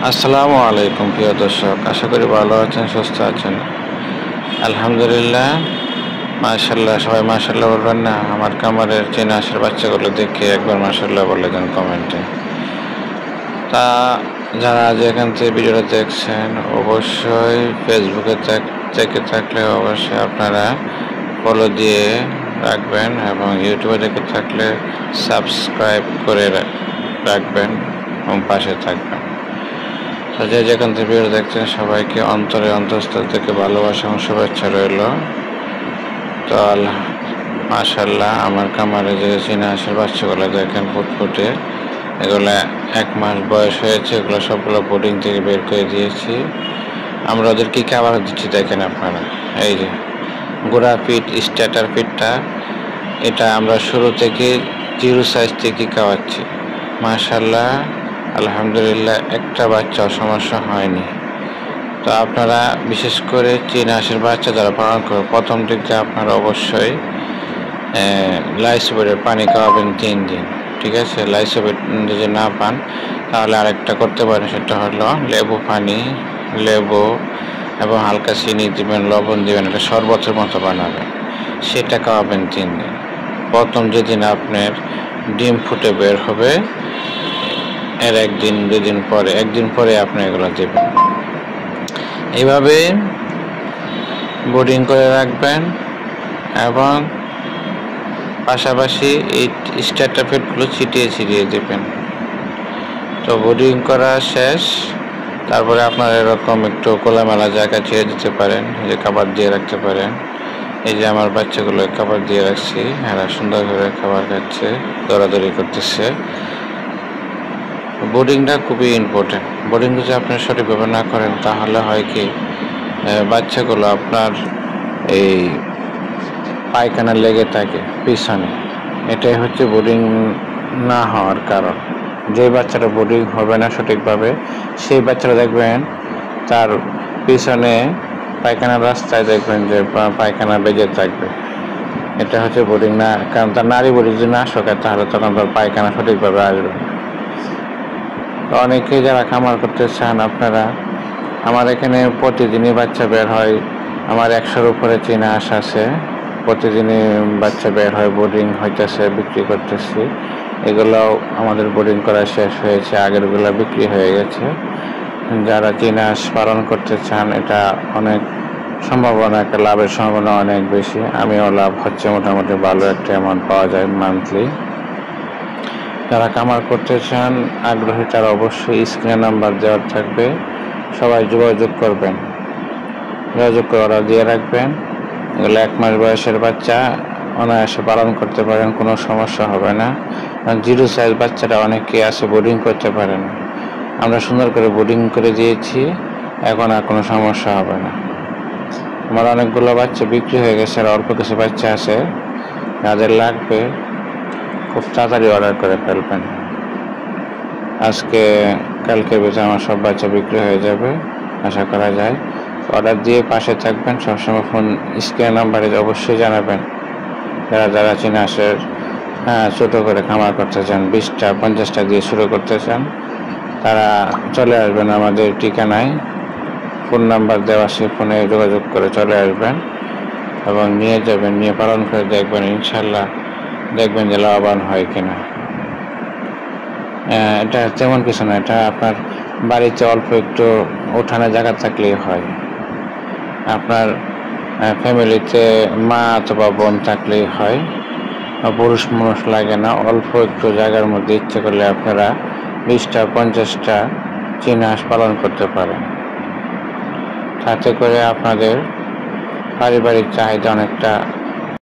আসসালামু আলাইকুম প্রিয় দর্শক, আশা করি ভালো আছেন, সুস্থ আছেন। আলহামদুলিল্লাহ, মাশাল্লাহ। সবাই মাশাল্লাহ বলবেন না? আমার কামারের চীনা হাঁসের বাচ্চাগুলো দেখে একবার মাশাল্লাহ বলে দেন কমেন্টে। তা যারা আজ এখান থেকে ভিডিওটা দেখছেন, অবশ্যই ফেসবুকে থেকে থাকলে অবশ্যই আপনারা ফলো দিয়ে রাখবেন এবং ইউটিউবে দেখে থাকলে সাবস্ক্রাইব করে রাখবেন এবং পাশে থাকবেন। তো যে যেখান থেকে ভিডিও দেখছেন সবাইকে অন্তঃস্থল থেকে ভালোবাসা এবং শুভেচ্ছা রইল। তো মাশাল্লাহ, আমার খামারে যে চীনা হাঁসের বাচ্চাগুলো দেখেন ফুটফুটে, এগুলো 1 মাস বয়স হয়েছে। এগুলো সবগুলো বোর্ডিং থেকে বের করে দিয়েছি। আমরা ওদের কী খাবার দিচ্ছি দেখেন আপনারা। এই যে গোড়া ফিট, স্টার্টার ফিটটা, এটা আমরা শুরু থেকে 0 সাইজ থেকে খাওয়াচ্ছি। মাশাল্লাহ, আলহামদুলিল্লাহ, একটা বাচ্চা সমস্যা হয়নি। তো আপনারা বিশেষ করে চীনা হাঁসের বাচ্চা যারা পালন করে, প্রথম দিকে আপনারা অবশ্যই লাইসোবিটের পানি খাওয়াবেন 3 দিন। ঠিক আছে? লাইসোবিট যদি না পান তাহলে আরেকটা করতে পারেন, সেটা হলো লেবু পানি, লেবু এবং হালকা চিনি দিবেন, লবণ দিবেন, এটা শরবতের মতো বানাবেন, সেটা খাওয়াবেন 3 দিন। প্রথম যেদিন আপনার ডিম ফুটে বের হবে এর 1 দিন 2 দিন পরে, 1 দিন পরে আপনি এগুলো দেবেন। এইভাবে বোর্ডিং করে রাখবেন এবং পাশাপাশি এই স্টার্টার ফিডগুলো ছিটিয়ে দেবেন। তো বোর্ডিং করা শেষ, তারপরে আপনার এরকম একটু খোলামেলা জায়গায় ছেড়ে দিতে পারেন, যে খাবার দিয়ে রাখতে পারেন। এই যে আমার বাচ্চাগুলো খাবার দিয়ে রাখছি, এরা সুন্দর করে খাবার খাচ্ছে, দৌড়াদৌড়ি করতেছে। বোর্ডিংটা খুবই ইম্পর্টেন্ট। বোর্ডিং যদি আপনি সঠিকভাবে না করেন তাহলে হয় কি, বাচ্চাগুলো আপনার এই পায়খানা লেগে থাকে পিছনে। এটাই হচ্ছে বোর্ডিং না হওয়ার কারণ। যে বাচ্চাটা বোর্ডিং হবে না সঠিকভাবে, সেই বাচ্চারা দেখবেন তার পিছনে পায়খানার রাস্তায় দেখবেন যে পায়খানা বেজে থাকবে। এটা হচ্ছে বোর্ডিং না, কারণ তার নারী বোর্ডিং যদি না শোকায় তাহলে তখন তার পায়খানা সঠিকভাবে আসবে। অনেকে যারা খামার করতে চান, আপনারা, আমার এখানে প্রতিদিনই বাচ্চা বের হয়। আমার 100-র উপরে চীনা হাঁস আছে, প্রতিদিনই বাচ্চা বের হয়, বোর্ডিং হইতেছে, বিক্রি করতেছি। এগুলোও আমাদের বোর্ডিং করা শেষ হয়েছে, আগেরগুলো বিক্রি হয়ে গেছে। যারা চীনা হাঁস পালন করতে চান, এটা অনেক সম্ভাবনা, একটা লাভের সম্ভাবনা অনেক বেশি। আমিও লাভ হচ্ছে, মোটামুটি ভালো একটা অ্যামাউন্ট পাওয়া যায় মান্থলি। যারা খামার করতে চান আগ্রহী, তারা অবশ্যই স্ক্রিনে নাম্বার দেওয়া থাকবে, সবাই যোগাযোগ করবেন, যোগাযোগ করে অর্ডার দিয়ে রাখবেন। এগুলো 1 মাস বয়সের বাচ্চা অনায়াসে পালন করতে পারেন, কোনো সমস্যা হবে না। 0 সাইজ বাচ্চারা অনেকে আছে বোর্ডিং করতে পারে না, আমরা সুন্দর করে বোর্ডিং করে দিয়েছি, এখন আর কোনো সমস্যা হবে না। আমার অনেকগুলো বাচ্চা বিক্রি হয়ে গেছে, আর অল্প কিছু বাচ্চা আছে। যাদের লাগবে খুব তাড়াতাড়ি অর্ডার করে ফেলবেন। আজকে কালকের ভিতরে আমার সব বাচ্চা বিক্রি হয়ে যাবে আশা করা যায়। অর্ডার দিয়ে পাশে থাকবেন, সবসময় ফোন স্ক্রিনের নাম্বারে অবশ্যই জানাবেন। যারা চীনা হাঁসের ছোটো করে খামার করতে চান, 20টা 50টা দিয়ে শুরু করতে চান, তারা চলে আসবেন আমাদের ঠিকানায়। ফোন নাম্বার দেওয়া, সে ফোনে যোগাযোগ করে চলে আসবেন এবং নিয়ে যাবেন, নিয়ে পালন করে দেখবেন, ইনশাল্লাহ দেখবেন যে লাভবান হয় কিনা। এটা তেমন কিছু না, এটা আপনার বাড়িতে অল্প একটু উঠানে জায়গা থাকলেই হয়। আপনার ফ্যামিলিতে মা অথবা বোন থাকলেই হয়, পুরুষ মানুষ লাগে না। অল্প একটু জায়গার মধ্যে ইচ্ছে করলে আপনারা 20টা 50টা চীনা হাঁস পালন করতে পারেন। তাতে করে আপনাদের পারিবারিক চাহিদা অনেকটা